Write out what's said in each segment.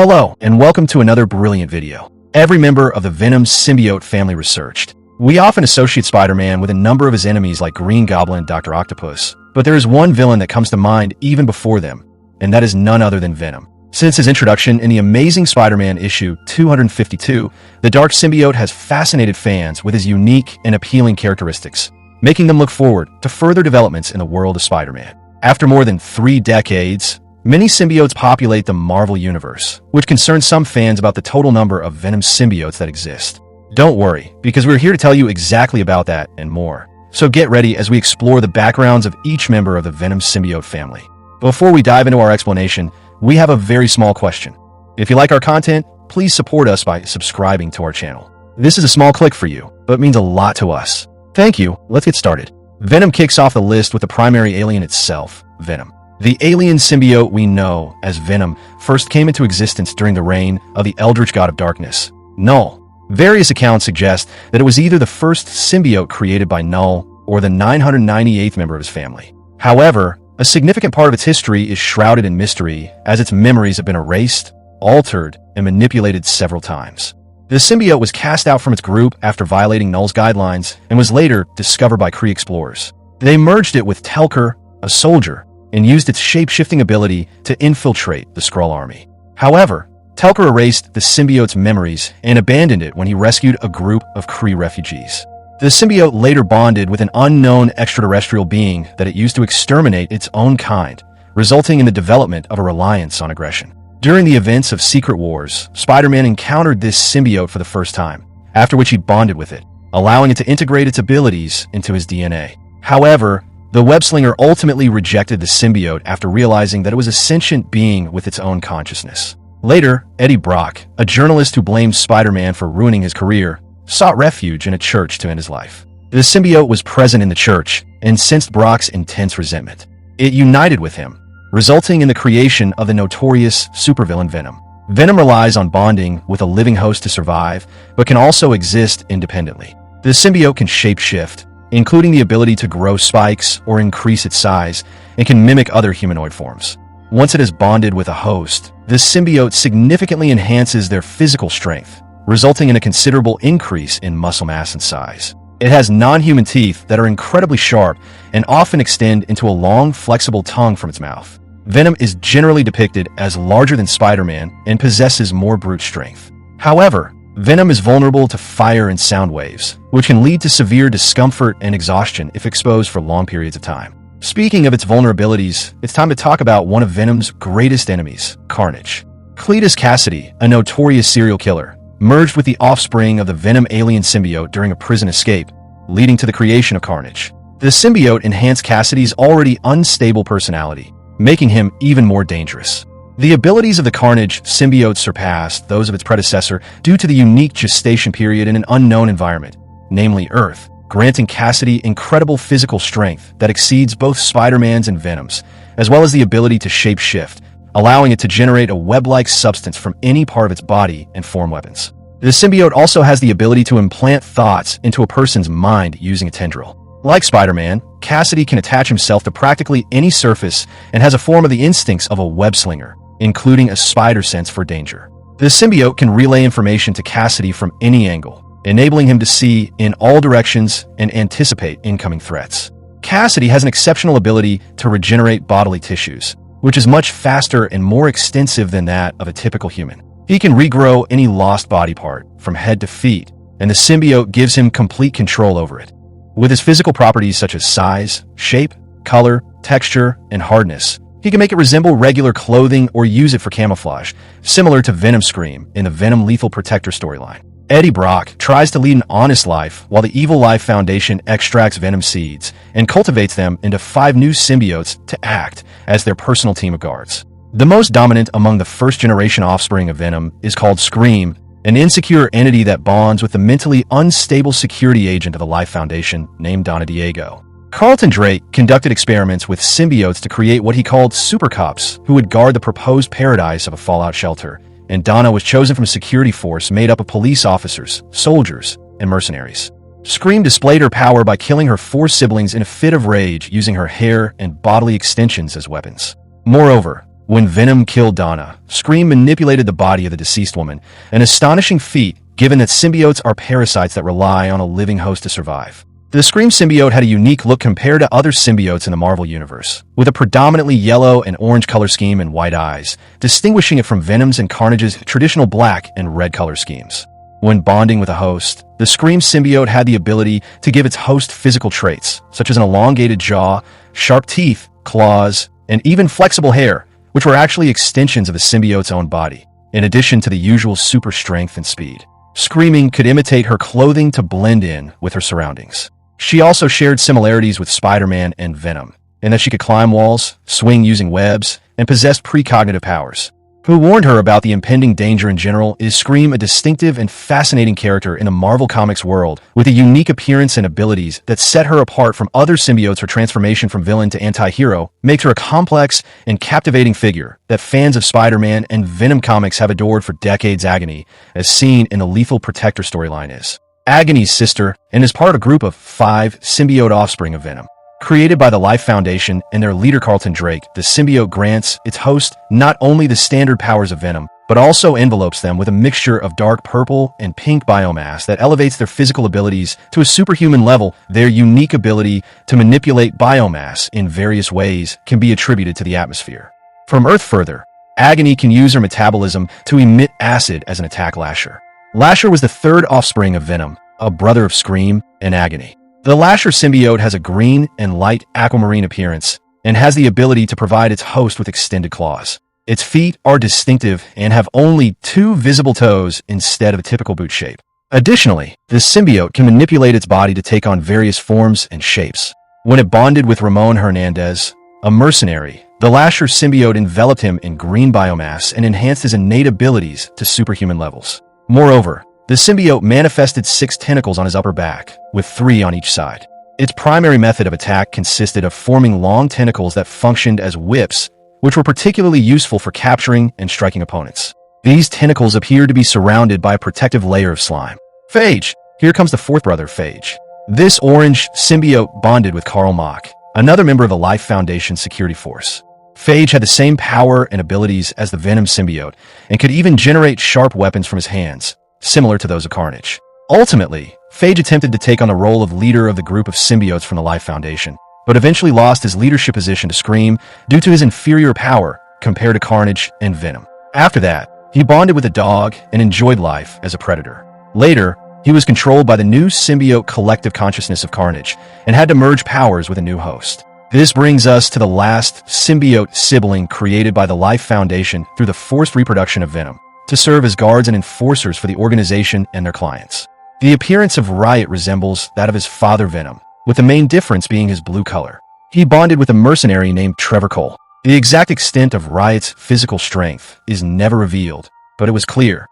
Hello, and welcome to another brilliant video. Every member of the Venom symbiote family researched. We often associate Spider-Man with a number of his enemies like Green Goblin and Dr. Octopus, but there is one villain that comes to mind even before them, and that is none other than Venom. Since his introduction in the Amazing Spider-Man issue 252, the Dark symbiote has fascinated fans with his unique and appealing characteristics, making them look forward to further developments in the world of Spider-Man. After more than 3 decades, many symbiotes populate the Marvel Universe, which concerns some fans about the total number of Venom symbiotes that exist. Don't worry, because we're here to tell you exactly about that and more. So get ready as we explore the backgrounds of each member of the Venom symbiote family. Before we dive into our explanation, we have a very small question. If you like our content, please support us by subscribing to our channel. This is a small click for you, but means a lot to us. Thank you. Let's get started. Venom kicks off the list with the primary alien itself, Venom. The alien symbiote we know as Venom first came into existence during the reign of the Eldritch God of Darkness, Null. Various accounts suggest that it was either the first symbiote created by Null or the 998th member of his family. However, a significant part of its history is shrouded in mystery, as its memories have been erased, altered, and manipulated several times. The symbiote was cast out from its group after violating Null's guidelines and was later discovered by Kree explorers. They merged it with Telkar, a soldier, and used its shape-shifting ability to infiltrate the Skrull army. However, Telkar erased the symbiote's memories and abandoned it when he rescued a group of Kree refugees. The symbiote later bonded with an unknown extraterrestrial being that it used to exterminate its own kind, resulting in the development of a reliance on aggression. During the events of Secret Wars, Spider-Man encountered this symbiote for the first time, after which he bonded with it, allowing it to integrate its abilities into his DNA. However, the web-slinger ultimately rejected the symbiote after realizing that it was a sentient being with its own consciousness. Later, Eddie Brock, a journalist who blamed Spider-Man for ruining his career, sought refuge in a church to end his life. The symbiote was present in the church and sensed Brock's intense resentment. It united with him, resulting in the creation of the notorious supervillain Venom. Venom relies on bonding with a living host to survive, but can also exist independently. The symbiote can shapeshift, including the ability to grow spikes or increase its size, and can mimic other humanoid forms. Once it is bonded with a host, the symbiote significantly enhances their physical strength, resulting in a considerable increase in muscle mass and size. It has non-human teeth that are incredibly sharp and often extend into a long, flexible tongue from its mouth. Venom is generally depicted as larger than Spider-Man and possesses more brute strength. However, Venom is vulnerable to fire and sound waves, which can lead to severe discomfort and exhaustion if exposed for long periods of time. Speaking of its vulnerabilities, it's time to talk about one of Venom's greatest enemies, Carnage. Cletus Cassidy, a notorious serial killer, merged with the offspring of the Venom alien symbiote during a prison escape, leading to the creation of Carnage. The symbiote enhanced Cassidy's already unstable personality, making him even more dangerous. The abilities of the Carnage symbiote surpassed those of its predecessor due to the unique gestation period in an unknown environment, namely Earth, granting Cassidy incredible physical strength that exceeds both Spider-Man's and Venom's, as well as the ability to shape-shift, allowing it to generate a web-like substance from any part of its body and form weapons. The symbiote also has the ability to implant thoughts into a person's mind using a tendril. Like Spider-Man, Cassidy can attach himself to practically any surface and has a form of the instincts of a web-slinger, including a spider sense for danger. The symbiote can relay information to Cassidy from any angle, enabling him to see in all directions and anticipate incoming threats. Cassidy has an exceptional ability to regenerate bodily tissues, which is much faster and more extensive than that of a typical human. He can regrow any lost body part from head to feet, and the symbiote gives him complete control over it. With his physical properties such as size, shape, color, texture, and hardness, he can make it resemble regular clothing or use it for camouflage, similar to Venom Scream in the Venom Lethal Protector storyline. Eddie Brock tries to lead an honest life while the Evil Life Foundation extracts Venom seeds and cultivates them into 5 new symbiotes to act as their personal team of guards. The most dominant among the first-generation offspring of Venom is called Scream, an insecure entity that bonds with the mentally unstable security agent of the Life Foundation named Donna Diego. Carlton Drake conducted experiments with symbiotes to create what he called super cops who would guard the proposed paradise of a fallout shelter, and Donna was chosen from a security force made up of police officers, soldiers, and mercenaries. Scream displayed her power by killing her 4 siblings in a fit of rage using her hair and bodily extensions as weapons. Moreover, When Venom killed Donna, Scream manipulated the body of the deceased woman, an astonishing feat given that symbiotes are parasites that rely on a living host to survive. The Scream symbiote had a unique look compared to other symbiotes in the Marvel Universe, with a predominantly yellow and orange color scheme and white eyes, distinguishing it from Venom's and Carnage's traditional black and red color schemes. When bonding with a host, the Scream symbiote had the ability to give its host physical traits, such as an elongated jaw, sharp teeth, claws, and even flexible hair, which were actually extensions of the symbiote's own body, in addition to the usual super strength and speed. Screaming could imitate her clothing to blend in with her surroundings. She also shared similarities with Spider-Man and Venom, in that she could climb walls, swing using webs, and possessed precognitive powers. Who warned her about the impending danger in general is Scream, a distinctive and fascinating character in the Marvel Comics world, with a unique appearance and abilities that set her apart from other symbiotes. Her transformation from villain to anti-hero makes her a complex and captivating figure that fans of Spider-Man and Venom comics have adored for decades. Agony, as seen in the Lethal Protector storyline, is Agony's sister and is part of a group of 5 symbiote offspring of Venom. Created by the Life Foundation and their leader Carlton Drake, the symbiote grants its host not only the standard powers of Venom, but also envelopes them with a mixture of dark purple and pink biomass that elevates their physical abilities to a superhuman level. Their unique ability to manipulate biomass in various ways can be attributed to the atmosphere. From Earth further, Agony can use her metabolism to emit acid as an attack lasher. Lasher was the 3rd offspring of Venom, a brother of Scream and Agony. The Lasher symbiote has a green and light aquamarine appearance and has the ability to provide its host with extended claws. Its feet are distinctive and have only 2 visible toes instead of a typical boot shape. Additionally, the symbiote can manipulate its body to take on various forms and shapes. When it bonded with Ramon Hernandez, a mercenary, the Lasher symbiote enveloped him in green biomass and enhanced his innate abilities to superhuman levels. Moreover, the symbiote manifested 6 tentacles on his upper back, with 3 on each side. Its primary method of attack consisted of forming long tentacles that functioned as whips, which were particularly useful for capturing and striking opponents. These tentacles appeared to be surrounded by a protective layer of slime. Phage! Here comes the 4th brother, Phage. This orange symbiote bonded with Karl Mach, another member of the Life Foundation security force. Phage had the same power and abilities as the Venom symbiote, and could even generate sharp weapons from his hands, similar to those of Carnage. Ultimately, Phage attempted to take on the role of leader of the group of symbiotes from the Life Foundation, but eventually lost his leadership position to Scream due to his inferior power compared to Carnage and Venom. After that, he bonded with a dog and enjoyed life as a predator. Later, he was controlled by the new symbiote collective consciousness of Carnage and had to merge powers with a new host. This brings us to the last symbiote sibling created by the Life Foundation through the forced reproduction of Venom, to serve as guards and enforcers for the organization and their clients. The appearance of Riot resembles that of his father Venom, with the main difference being his blue color. He bonded with a mercenary named Trevor Cole. The exact extent of Riot's physical strength is never revealed, but it was clear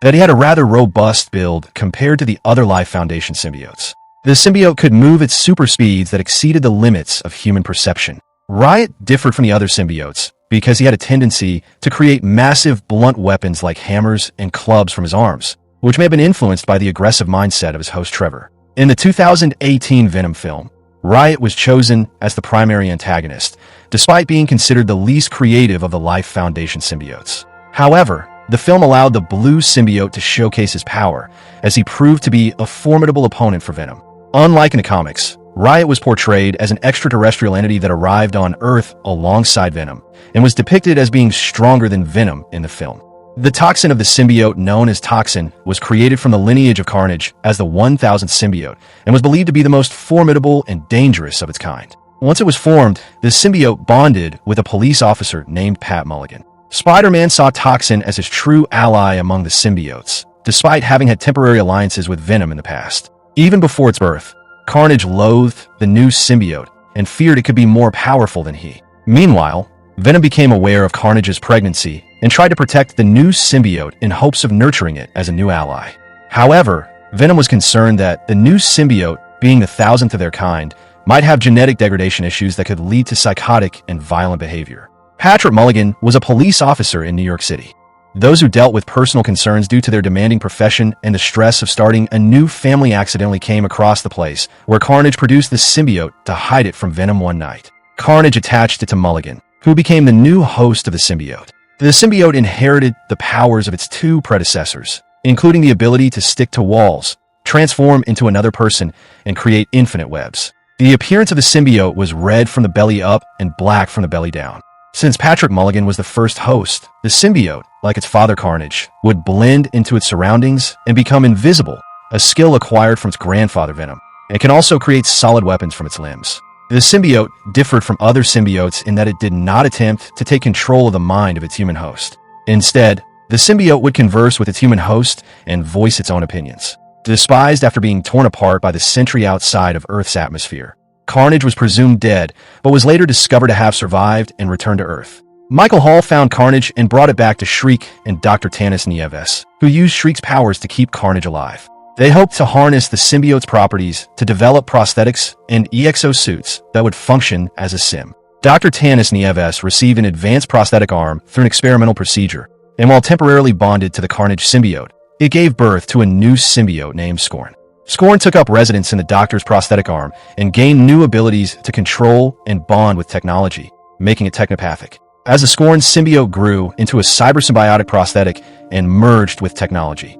that he had a rather robust build compared to the other Life Foundation symbiotes. The symbiote could move at super speeds that exceeded the limits of human perception. Riot differed from the other symbiotes because he had a tendency to create massive blunt weapons like hammers and clubs from his arms, which may have been influenced by the aggressive mindset of his host Trevor. In the 2018 Venom film, Riot was chosen as the primary antagonist, despite being considered the least creative of the Life Foundation symbiotes. However, the film allowed the blue symbiote to showcase his power, as he proved to be a formidable opponent for Venom. Unlike in the comics, Riot was portrayed as an extraterrestrial entity that arrived on Earth alongside Venom, and was depicted as being stronger than Venom in the film. The toxin of the symbiote, known as Toxin, was created from the lineage of Carnage as the 1000th symbiote, and was believed to be the most formidable and dangerous of its kind. Once it was formed, the symbiote bonded with a police officer named Pat Mulligan. Spider-Man saw Toxin as his true ally among the symbiotes, despite having had temporary alliances with Venom in the past. Even before its birth, Carnage loathed the new symbiote and feared it could be more powerful than he. Meanwhile, Venom became aware of Carnage's pregnancy and tried to protect the new symbiote in hopes of nurturing it as a new ally. However, Venom was concerned that the new symbiote, being the 1000th of their kind, might have genetic degradation issues that could lead to psychotic and violent behavior. Patrick Mulligan was a police officer in New York City. Those who dealt with personal concerns due to their demanding profession and the stress of starting a new family accidentally came across the place where Carnage produced the symbiote to hide it from Venom one night. Carnage attached it to Mulligan, who became the new host of the symbiote. The symbiote inherited the powers of its two predecessors, including the ability to stick to walls, transform into another person, and create infinite webs. The appearance of the symbiote was red from the belly up and black from the belly down. Since Patrick Mulligan was the first host, the symbiote, like its father Carnage, would blend into its surroundings and become invisible, a skill acquired from its grandfather Venom. It can also create solid weapons from its limbs. The symbiote differed from other symbiotes in that it did not attempt to take control of the mind of its human host. Instead, the symbiote would converse with its human host and voice its own opinions. Despised after being torn apart by the sentry outside of Earth's atmosphere, Carnage was presumed dead, but was later discovered to have survived and returned to Earth. Michael Hall found Carnage and brought it back to Shriek and Dr. Tanis Nieves, who used Shriek's powers to keep Carnage alive. They hoped to harness the symbiote's properties to develop prosthetics and exosuits that would function as a sim. Dr. Tanis Nieves received an advanced prosthetic arm through an experimental procedure, and while temporarily bonded to the Carnage symbiote, it gave birth to a new symbiote named Scorn. Scorn took up residence in the Doctor's prosthetic arm and gained new abilities to control and bond with technology, making it technopathic. As the Scorn symbiote grew into a cybersymbiotic prosthetic and merged with technology,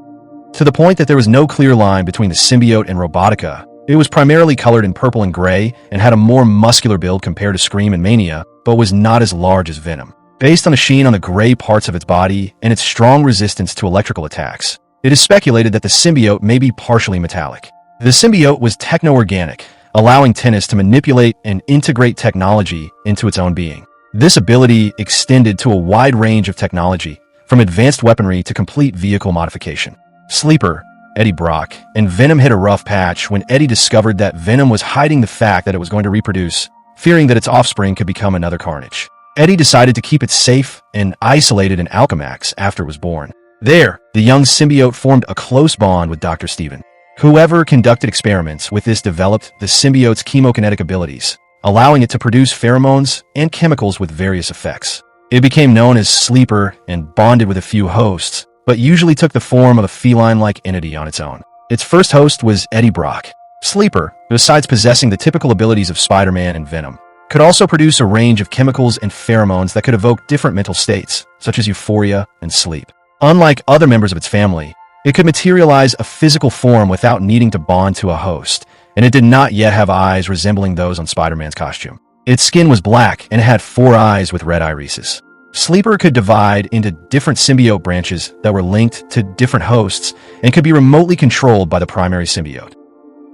to the point that there was no clear line between the symbiote and Robotica. It was primarily colored in purple and gray and had a more muscular build compared to Scream and Mania, but was not as large as Venom. Based on the sheen on the gray parts of its body and its strong resistance to electrical attacks, it is speculated that the symbiote may be partially metallic. The symbiote was techno-organic, allowing Tanis to manipulate and integrate technology into its own being. This ability extended to a wide range of technology, from advanced weaponry to complete vehicle modification. Sleeper, Eddie Brock, and Venom hit a rough patch when Eddie discovered that Venom was hiding the fact that it was going to reproduce, fearing that its offspring could become another Carnage. Eddie decided to keep it safe and isolated in Alchemax after it was born. There, the young symbiote formed a close bond with Dr. Steven. Whoever conducted experiments with this developed the symbiote's chemokinetic abilities, allowing it to produce pheromones and chemicals with various effects. It became known as Sleeper and bonded with a few hosts, but usually took the form of a feline-like entity on its own. Its first host was Eddie Brock. Sleeper, besides possessing the typical abilities of Spider-Man and Venom, could also produce a range of chemicals and pheromones that could evoke different mental states, such as euphoria and sleep. Unlike other members of its family, it could materialize a physical form without needing to bond to a host, and it did not yet have eyes resembling those on Spider-Man's costume. Its skin was black and it had 4 eyes with red irises. Sleeper could divide into different symbiote branches that were linked to different hosts and could be remotely controlled by the primary symbiote.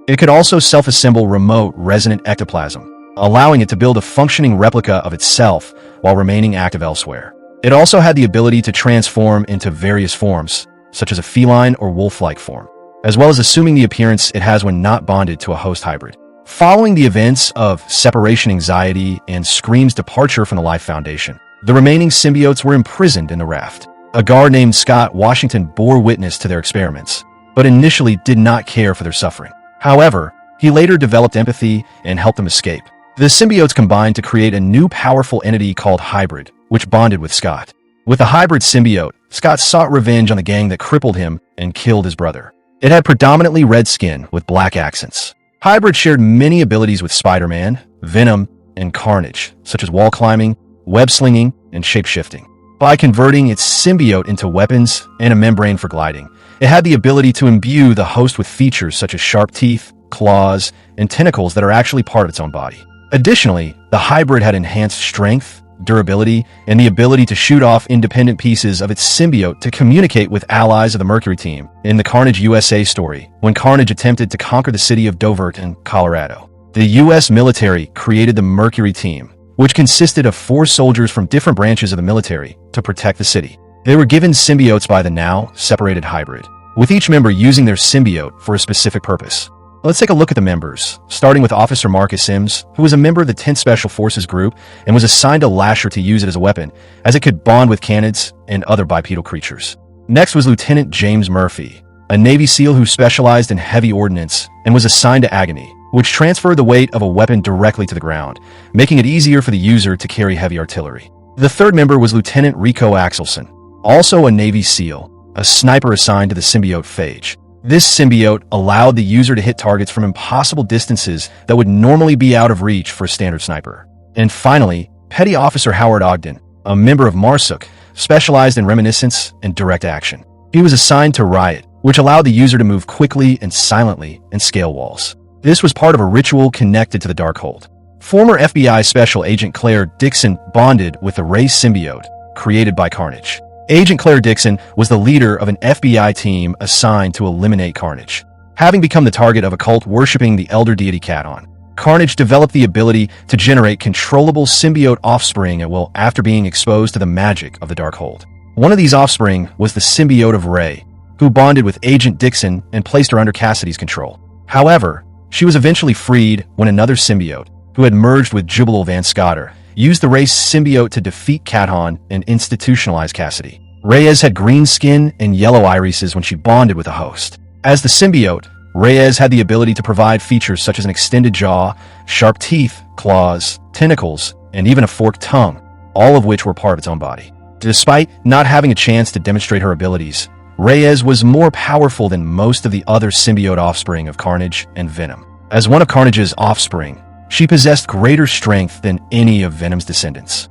It could also self-assemble remote resonant ectoplasm, allowing it to build a functioning replica of itself while remaining active elsewhere. It also had the ability to transform into various forms, such as a feline or wolf-like form, as well as assuming the appearance it has when not bonded to a host hybrid. Following the events of separation anxiety and Scream's departure from the Life Foundation, the remaining symbiotes were imprisoned in the raft. A guard named Scott Washington bore witness to their experiments, but initially did not care for their suffering. However, he later developed empathy and helped them escape. The symbiotes combined to create a new powerful entity called Hybrid, which bonded with Scott. With the Hybrid symbiote, Scott sought revenge on the gang that crippled him and killed his brother. It had predominantly red skin with black accents. Hybrid shared many abilities with Spider-Man, Venom, and Carnage, such as wall climbing, web slinging, and shapeshifting. By converting its symbiote into weapons and a membrane for gliding, it had the ability to imbue the host with features such as sharp teeth, claws, and tentacles that are actually part of its own body. Additionally, the hybrid had enhanced strength, durability, and the ability to shoot off independent pieces of its symbiote to communicate with allies of the Mercury team in the Carnage USA story, when Carnage attempted to conquer the city of Dovert in Colorado. The U.S. military created the Mercury team, which consisted of 4 soldiers from different branches of the military to protect the city. They were given symbiotes by the now separated hybrid, with each member using their symbiote for a specific purpose. Let's take a look at the members, starting with Officer Marcus Sims, who was a member of the 10th Special Forces group and was assigned a lasher to use it as a weapon, as it could bond with canids and other bipedal creatures. Next was Lieutenant James Murphy, a Navy SEAL who specialized in heavy ordnance and was assigned to Agony, which transferred the weight of a weapon directly to the ground, making it easier for the user to carry heavy artillery. The third member was Lieutenant Rico Axelson, also a Navy SEAL, a sniper assigned to the symbiote Phage. This symbiote allowed the user to hit targets from impossible distances that would normally be out of reach for a standard sniper. And finally, Petty Officer Howard Ogden, a member of MARSOC, specialized in reminiscence and direct action. He was assigned to Riot, which allowed the user to move quickly and silently and scale walls. This was part of a ritual connected to the Darkhold. Former FBI Special Agent Claire Dixon bonded with the Ray symbiote, created by Carnage. Agent Claire Dixon was the leader of an FBI team assigned to eliminate Carnage. Having become the target of a cult worshipping the elder deity Katon, Carnage developed the ability to generate controllable symbiote offspring at will after being exposed to the magic of the Darkhold. One of these offspring was the symbiote of Ray, who bonded with Agent Dixon and placed her under Cassidy's control. However, she was eventually freed when another symbiote, who had merged with Jubilal Van Scotter, used the Ray symbiote to defeat Katon and institutionalize Cassidy. Reyes had green skin and yellow irises when she bonded with a host. As the symbiote, Reyes had the ability to provide features such as an extended jaw, sharp teeth, claws, tentacles, and even a forked tongue, all of which were part of its own body. Despite not having a chance to demonstrate her abilities, Reyes was more powerful than most of the other symbiote offspring of Carnage and Venom. As one of Carnage's offspring, she possessed greater strength than any of Venom's descendants.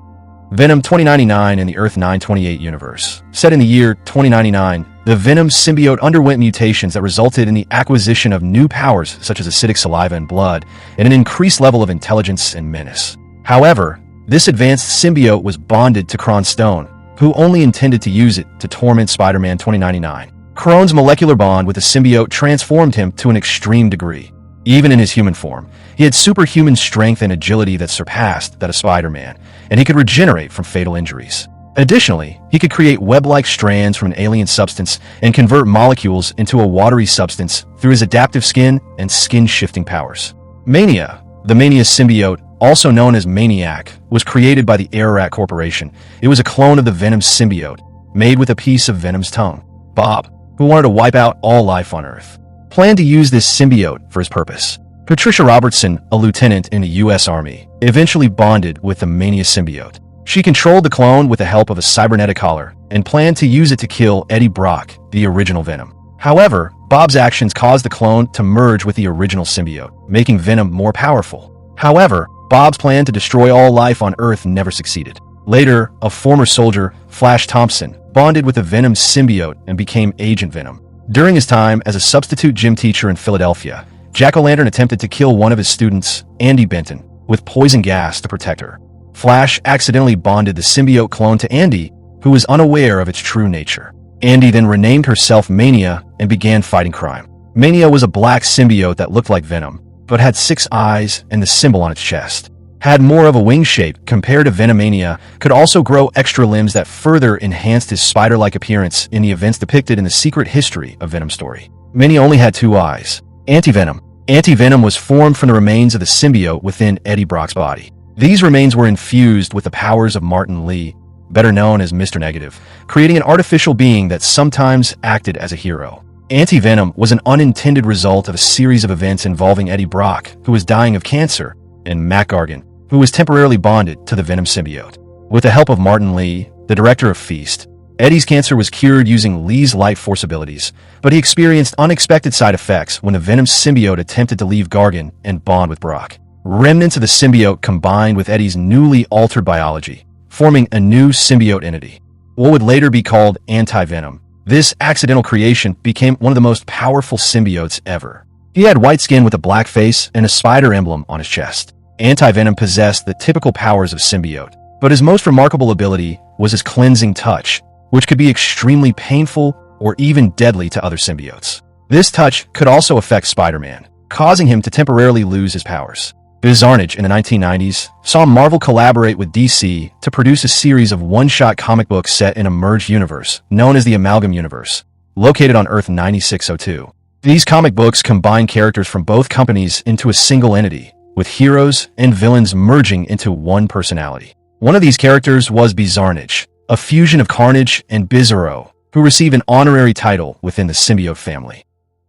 Venom 2099 in the Earth 928 universe. Set in the year 2099, the Venom symbiote underwent mutations that resulted in the acquisition of new powers such as acidic saliva and blood, and an increased level of intelligence and menace. However, this advanced symbiote was bonded to Kron Stone, who only intended to use it to torment Spider-Man 2099. Kron's molecular bond with the symbiote transformed him to an extreme degree. Even in his human form, he had superhuman strength and agility that surpassed that of Spider-Man, and he could regenerate from fatal injuries. Additionally, he could create web-like strands from an alien substance and convert molecules into a watery substance through his adaptive skin and skin-shifting powers. Mania, the Mania symbiote, also known as Maniac, was created by the Ararat Corporation. It was a clone of the Venom symbiote, made with a piece of Venom's tongue. Bob, who wanted to wipe out all life on Earth, planned to use this symbiote for his purpose. Patricia Robertson, a lieutenant in the U.S. Army, eventually bonded with the Mania symbiote. She controlled the clone with the help of a cybernetic collar and planned to use it to kill Eddie Brock, the original Venom. However, Bob's actions caused the clone to merge with the original symbiote, making Venom more powerful. However, Bob's plan to destroy all life on Earth never succeeded. Later, a former soldier, Flash Thompson, bonded with the Venom symbiote and became Agent Venom. During his time as a substitute gym teacher in Philadelphia, Jack-O-Lantern attempted to kill one of his students, Andy Benton, with poison gas to protect her. Flash accidentally bonded the symbiote clone to Andy, who was unaware of its true nature. Andy then renamed herself Mania and began fighting crime. Mania was a black symbiote that looked like Venom, but had 6 eyes and the symbol on its chest. Had more of a wing shape compared to Venomania, could also grow extra limbs that further enhanced his spider-like appearance in the events depicted in the secret history of Venom's story. Mania only had 2 eyes. Anti-Venom. Anti-Venom was formed from the remains of the symbiote within Eddie Brock's body. These remains were infused with the powers of Martin Lee, better known as Mr. Negative, creating an artificial being that sometimes acted as a hero. Anti-Venom was an unintended result of a series of events involving Eddie Brock, who was dying of cancer, and Mac Gargan, who was temporarily bonded to the Venom symbiote. With the help of Martin Lee, the director of Feast, Eddie's cancer was cured using Lee's life force abilities, but he experienced unexpected side effects when the Venom symbiote attempted to leave Gargan and bond with Brock. Remnants of the symbiote combined with Eddie's newly altered biology, forming a new symbiote entity, what would later be called Anti-Venom. This accidental creation became one of the most powerful symbiotes ever. He had white skin with a black face and a spider emblem on his chest. Anti-Venom possessed the typical powers of symbiote, but his most remarkable ability was his cleansing touch, which could be extremely painful or even deadly to other symbiotes. This touch could also affect Spider-Man, causing him to temporarily lose his powers. Bizarnage in the 1990s saw Marvel collaborate with DC to produce a series of one-shot comic books set in a merged universe known as the Amalgam Universe, located on Earth 9602. These comic books combine characters from both companies into a single entity, with heroes and villains merging into one personality. One of these characters was Bizarnage, a fusion of Carnage and Bizarro, who received an honorary title within the symbiote family.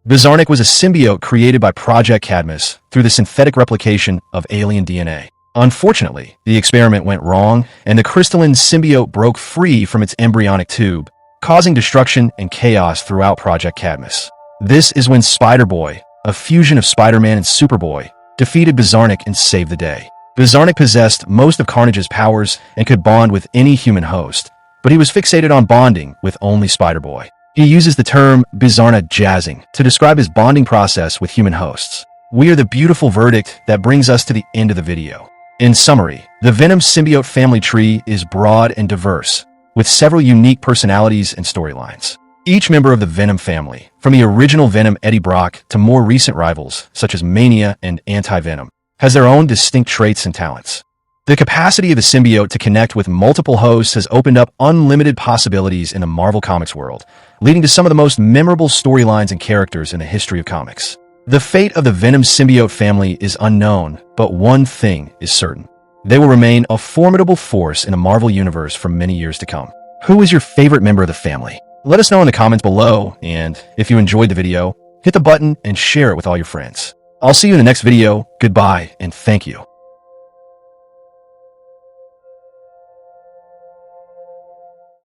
Bizarnik was a symbiote created by Project Cadmus through the synthetic replication of alien DNA. Unfortunately, the experiment went wrong, and the crystalline symbiote broke free from its embryonic tube, causing destruction and chaos throughout Project Cadmus. This is when Spider-Boy, a fusion of Spider-Man and Superboy, defeated Bizarnik and saved the day. Bizarnik possessed most of Carnage's powers and could bond with any human host, but he was fixated on bonding with only Spider-Boy. He uses the term Bizarna jazzing to describe his bonding process with human hosts. We are the beautiful verdict that brings us to the end of the video. In summary, the Venom symbiote family tree is broad and diverse, with several unique personalities and storylines. Each member of the Venom family, from the original Venom Eddie Brock to more recent rivals such as Mania and Anti-Venom, has their own distinct traits and talents. The capacity of the symbiote to connect with multiple hosts has opened up unlimited possibilities in the Marvel Comics world, leading to some of the most memorable storylines and characters in the history of comics. The fate of the Venom symbiote family is unknown, but one thing is certain. They will remain a formidable force in the Marvel Universe for many years to come. Who is your favorite member of the family? Let us know in the comments below, and if you enjoyed the video, hit the button and share it with all your friends. I'll see you in the next video. Goodbye, and thank you.